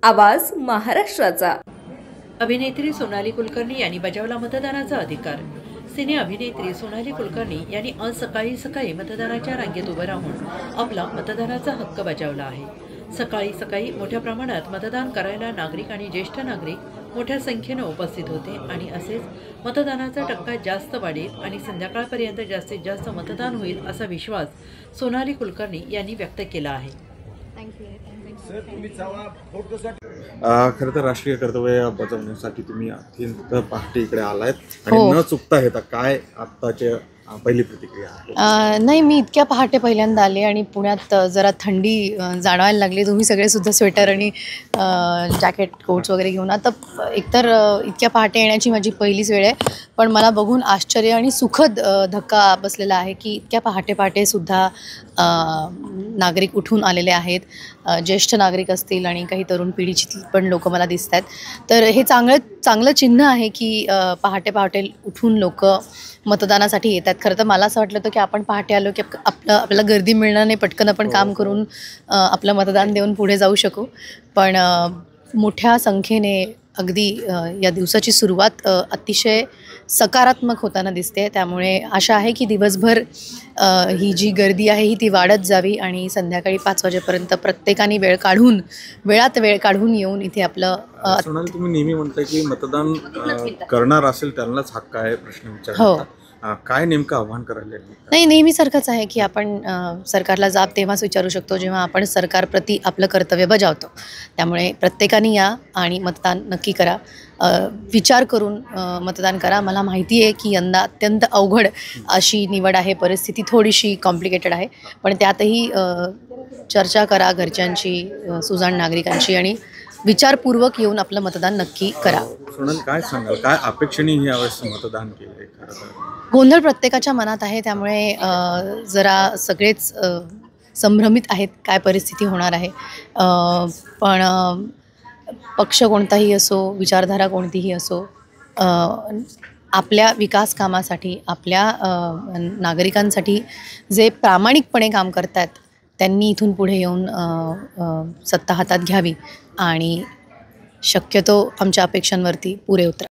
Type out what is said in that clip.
आवाज महाराष्ट्राचा। अभिनेत्री सोनाली कुलकर्णी यांनी बजावला मतदानाचा अधिकार। सिने अभिनेत्री सोनाली कुलकर्णी यांनी आज सकाळी मतदानाच्या रांगेत उभं राहून आपला मतदानाचा हक्क बजावला आहे। सकाळी मोठ्या प्रमाणात मतदान करायला नागरिक आणि ज्येष्ठ नागरिक मोठ्या संख्येने उपस्थित होते आणि असेच मतदानाचा टक्का जास्त वाढेल आणि संध्याकाळपर्यंत जास्तीत जास्त मतदान होईल असा विश्वास सोनाली कुलकर्णी यांनी व्यक्त केला आहे। खरं तर राष्ट्रीय कर्तव्य बजावण्यासाठी तुम्ही अत्यंत पहाटे इकडे आलायत आणि न चुकता येता काय आत्ताची पहिली प्रतिक्रिया आहे? नाही, मी इतक्या पहाटे पहिल्यांदा आले आणि पुण्यात जरा थंडी जाणवायला लागली। तुम्ही सगळे सुद्धा स्वेटर आणि जॅकेट कोट्स वगैरे घेऊन आता एकतर इतक्या पहाटे येण्याची माझी पहिलीच वेळ आहे, पण मला बघून आश्चर्य आणि सुखद धक्का बसलेला आहे की इतक्या पहाटे सुद्धा नागरिक उठून आलेले आहेत। ज्येष्ठ नागरिक असतील आणि काही तरुण पिढीची पण लोक मला दिसत आहेत। तर हे चांगलं चिन्ह आहे की पहाटे उठून लोक मतदानासाठी येतात। खरं तर मला असं वाटलं होतं की आपण पहाटे आलो की आपल्याला गर्दी मिळणार नाही, पटकन आपण काम करून आपलं मतदान देऊन पुढे जाऊ शकू, पण मोठ्या संख्येने अगदी या दिवसाची सुरुवात अतिशय सकारात्मक होताना दिसते। त्यामुळे आशा आहे की दिवसभर ही जी गर्दी आहे ती वाढत जावी आणि संध्याकाळी 5 वाजेपर्यंत प्रत्येकाने वेळात वेळ काढून येऊन इथे आपलं सोनाली, तुम्ही नेहमी म्हणताय की मतदान करणार असेल त्यांनाच हक्क आहे प्रश्न विचारण्याचा। काय नेमकं आव्हान करायला? नाही, नेहमी सारखंच आहे की आपण सरकारला जाब तेव्हाच विचारू शकतो जेव्हा आपण सरकारप्रती आपलं कर्तव्य बजावतो। त्यामुळे प्रत्येकाने या आणि मतदान नक्की करा, विचार करून मतदान करा। मला माहिती आहे की यंदा अत्यंत अवघड अशी निवड आहे, परिस्थिती थोडीशी कॉम्प्लिकेटेड आहे, पण त्यातही चर्चा करा घरच्यांची, सुजाण नागरिकांची आणि विचारपूर्वक येऊन आपलं मतदान नक्की करा। सोनाली, काय सांगाल, काय अपेक्षेने यावेळेस मतदान केलंय? खरं तर गोंधळ प्रत्येकाच्या मनात आहे, त्यामुळे जरा सगळेच संभ्रमित आहेत काय परिस्थिती होणार आहे। पण पक्ष कोणताही असो, विचारधारा कोणतीही असो, आपल्या विकास कामासाठी, आपल्या नागरिकांसाठी जे प्रामाणिकपणे काम करतात त्यांनी इथून पुढे येऊन सत्ता हातात घ्यावी आणि शक्यतो आमच्या अपेक्षांवरती पुरे उतरा।